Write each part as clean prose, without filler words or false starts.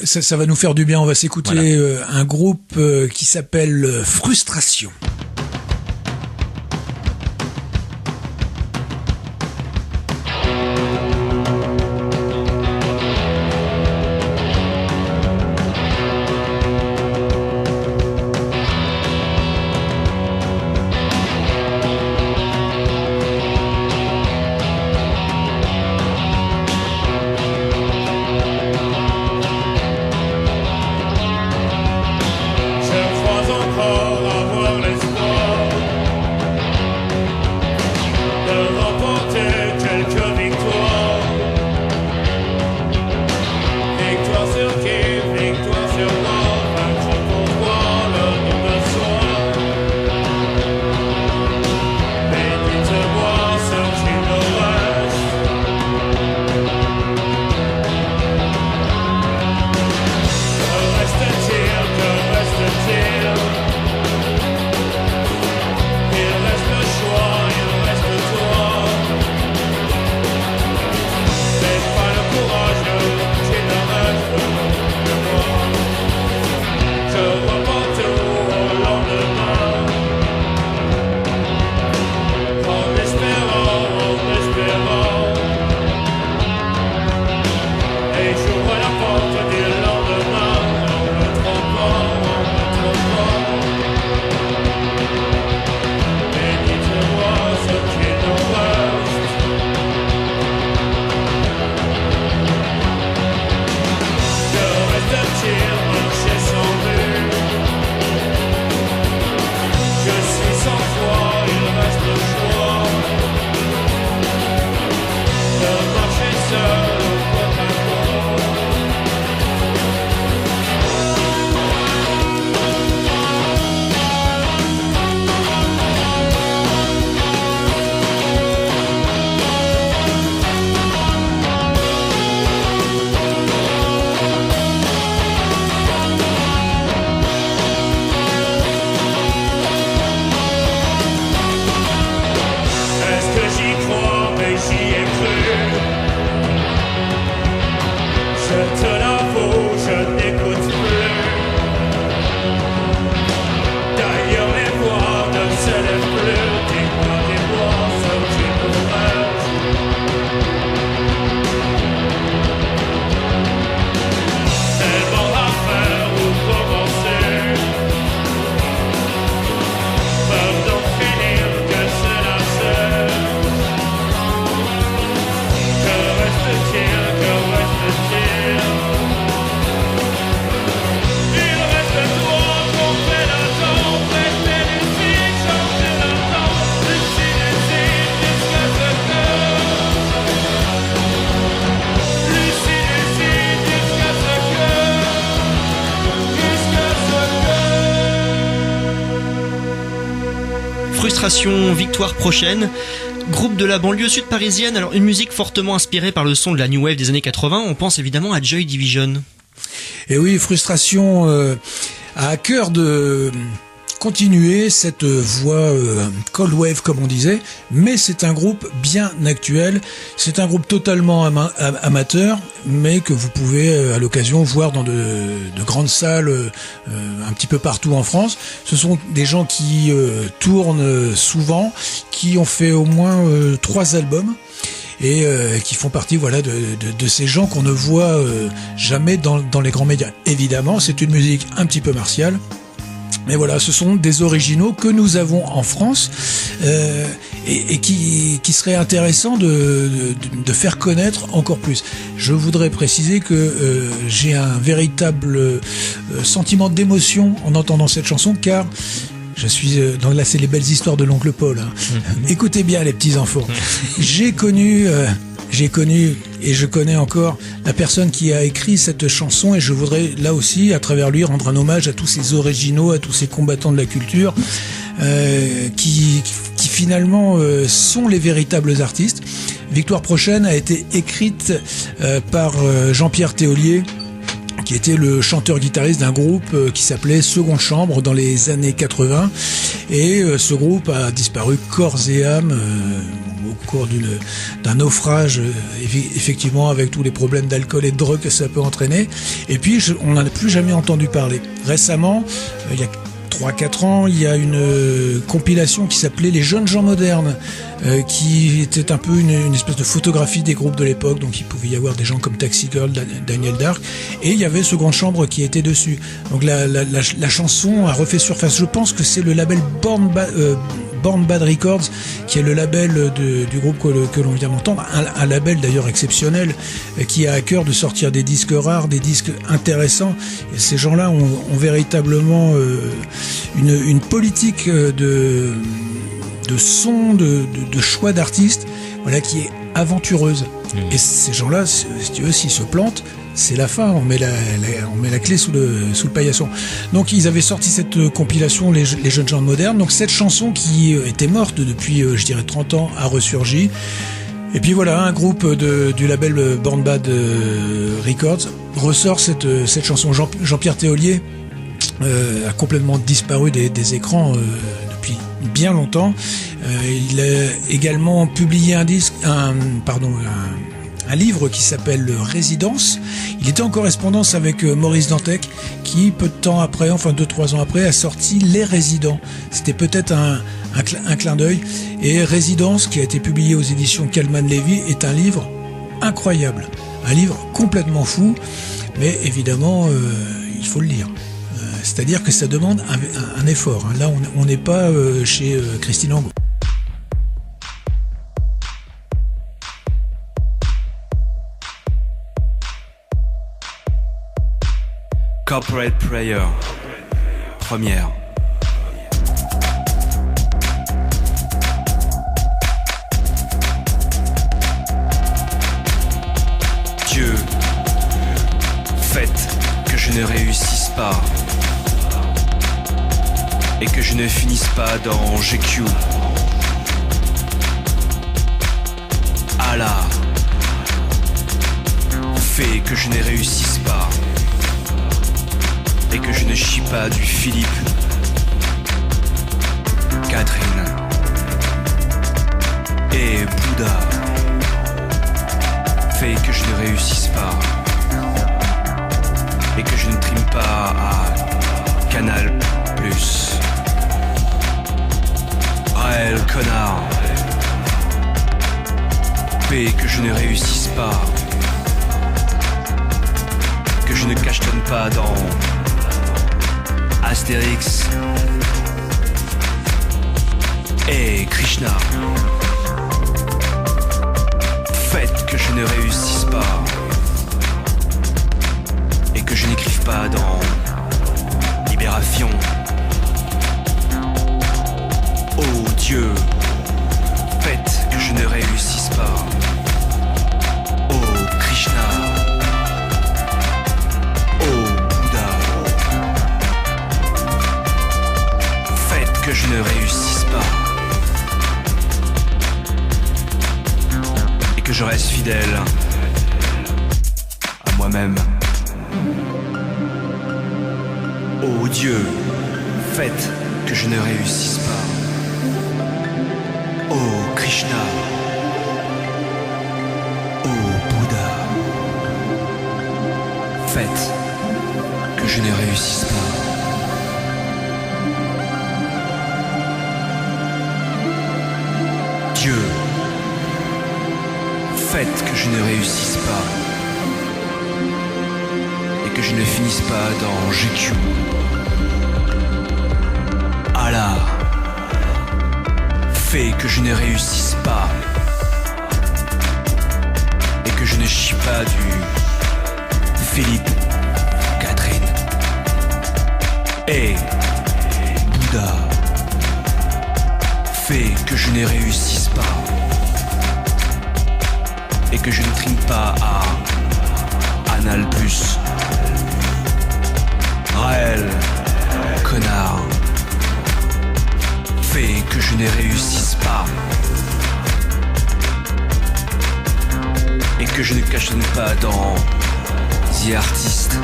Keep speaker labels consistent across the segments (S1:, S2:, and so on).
S1: ça va nous faire du bien. On va s'écouter un groupe qui s'appelle Frustration.
S2: Frustration, victoire prochaine. Groupe de la banlieue sud parisienne, alors une musique fortement inspirée par le son de la New Wave des années 80, on pense évidemment à Joy Division.
S1: Et oui, Frustration a à cœur de continuer cette voie cold wave comme on disait, mais c'est un groupe bien actuel, c'est un groupe totalement amateur, mais que vous pouvez à l'occasion voir dans de grandes salles un petit peu partout en France. Ce sont des gens qui tournent souvent, qui ont fait au moins 3 albums et qui font partie de ces gens qu'on ne voit jamais dans les grands médias. Évidemment, c'est une musique un petit peu martiale. Mais voilà, ce sont des originaux que nous avons en France et qui serait intéressant de faire connaître encore plus. Je voudrais préciser que j'ai un véritable sentiment d'émotion en entendant cette chanson, car je suis là, c'est les belles histoires de l'oncle Paul. Hein. Écoutez bien, les petits enfants. J'ai connu et je connais encore la personne qui a écrit cette chanson, et je voudrais là aussi, à travers lui, rendre un hommage à tous ces originaux, à tous ces combattants de la culture qui finalement sont les véritables artistes. Victoire prochaine a été écrite par Jean-Pierre Théolier, qui était le chanteur-guitariste d'un groupe qui s'appelait Seconde Chambre dans les années 80, et ce groupe a disparu corps et âme cours d'un naufrage, effectivement avec tous les problèmes d'alcool et de drogue que ça peut entraîner. Et puis on n'en a plus jamais entendu parler. Récemment, il y a 3-4 ans, il y a une compilation qui s'appelait Les Jeunes Gens Modernes, qui était un peu une espèce de photographie des groupes de l'époque. Donc il pouvait y avoir des gens comme Taxi Girl, Daniel Dark, et il y avait Seconde Chambre qui était dessus. Donc la chanson a refait surface. Je pense que c'est le label Born Bad Records, qui est le label du groupe que l'on vient d'entendre, un label d'ailleurs exceptionnel, qui a à cœur de sortir des disques rares, des disques intéressants. Et ces gens-là ont véritablement une politique de son, de choix d'artistes, voilà, qui est aventureuse. Et ces gens-là, si tu veux, s'ils se plantent, c'est la fin, on met la clé sous le paillasson. Donc ils avaient sorti cette compilation, les Jeunes Gens Modernes. Donc cette chanson qui était morte depuis, je dirais, 30 ans, a ressurgi. Et puis voilà, un groupe du label Born Bad Records ressort cette chanson. Jean-Pierre Théolier a complètement disparu des écrans depuis bien longtemps. Il a également publié un livre qui s'appelle Résidence. Il était en correspondance avec Maurice Dantec, qui peu de temps après, enfin 2-3 ans après, a sorti Les Résidents. C'était peut-être un clin d'œil. Et Résidence, qui a été publié aux éditions Calman-Lévy, est un livre incroyable. Un livre complètement fou, mais évidemment, il faut le lire. C'est-à-dire que ça demande un effort. Là, on n'est pas chez Christine Angot.
S3: Corporate Prayer, première. Dieu, faites que je ne réussisse pas et que je ne finisse pas dans GQ. Allah, fais que je ne réussisse pas et que je ne chie pas du Philippe, Catherine et Bouddha. Fais que je ne réussisse pas et que je ne trime pas à Canal+. Raël, connard. Fais que je ne réussisse pas, que je ne cachetonne pas dans Astérix et Krishna. Faites que je ne réussisse pas et que je n'écrive pas dans Libération. Oh Dieu, faites que je ne réussisse pas. Oh Krishna. Que je ne réussisse pas et que je reste fidèle à moi-même. Oh Dieu, faites que je ne réussisse pas. Oh Krishna. Oh Bouddha, faites que je ne réussisse pas. Dieu, faites que je ne réussisse pas et que je ne finisse pas dans GQ. Allah, fais que je ne réussisse pas et que je ne chie pas du Philippe, Catherine et Bouddha. Fais que je ne réussisse pas et que je ne trime pas à Anal+. Raël, connard. Fais que je ne réussisse pas et que je ne cachetonne pas dans The Artist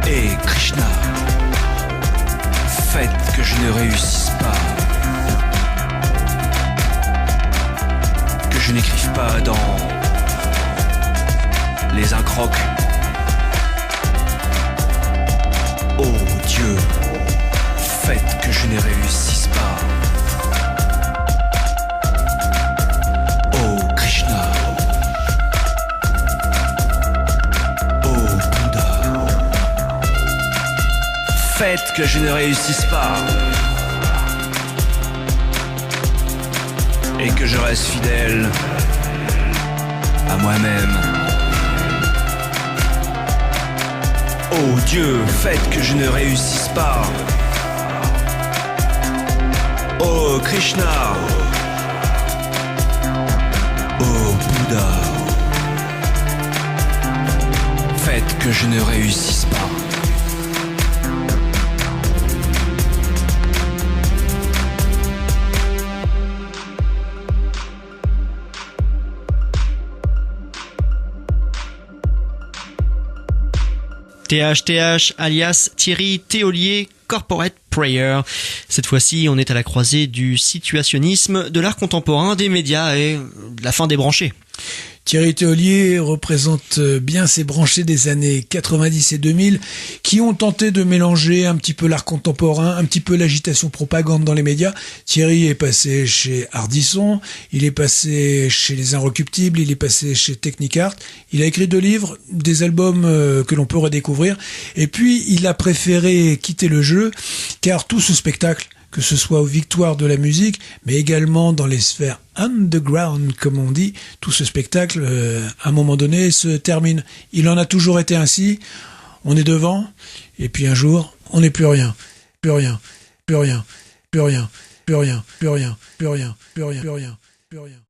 S3: et Krishna. Faites que je ne réussisse pas croque. Oh Dieu, faites que je ne réussisse pas. Oh Krishna. Oh Bouddha. Faites que je ne réussisse pas. Et que je reste fidèle à moi-même. Oh Dieu, faites que je ne réussisse pas. Oh Krishna. Oh Bouddha. Faites que je ne réussisse pas.
S2: THTH alias Thierry Théolier, Corporate Prayer. Cette fois-ci, on est à la croisée du situationnisme, de l'art contemporain, des médias et de la fin des branchés.
S1: Thierry Théolier représente bien ces branchés des années 90 et 2000 qui ont tenté de mélanger un petit peu l'art contemporain, un petit peu l'agitation propagande dans les médias. Thierry est passé chez Ardisson, il est passé chez Les Inrecuptibles, il est passé chez Technicart. Il a écrit 2 livres, des albums que l'on peut redécouvrir. Et puis, il a préféré quitter le jeu car tout ce spectacle, que ce soit aux victoires de la musique, mais également dans les sphères underground, comme on dit, tout ce spectacle, à un moment donné, se termine. Il en a toujours été ainsi. On est devant, et puis un jour, on n'est plus rien. Plus rien. Plus rien. Plus rien. Plus rien. Plus rien. Plus rien. Plus rien. Plus rien. Plus rien.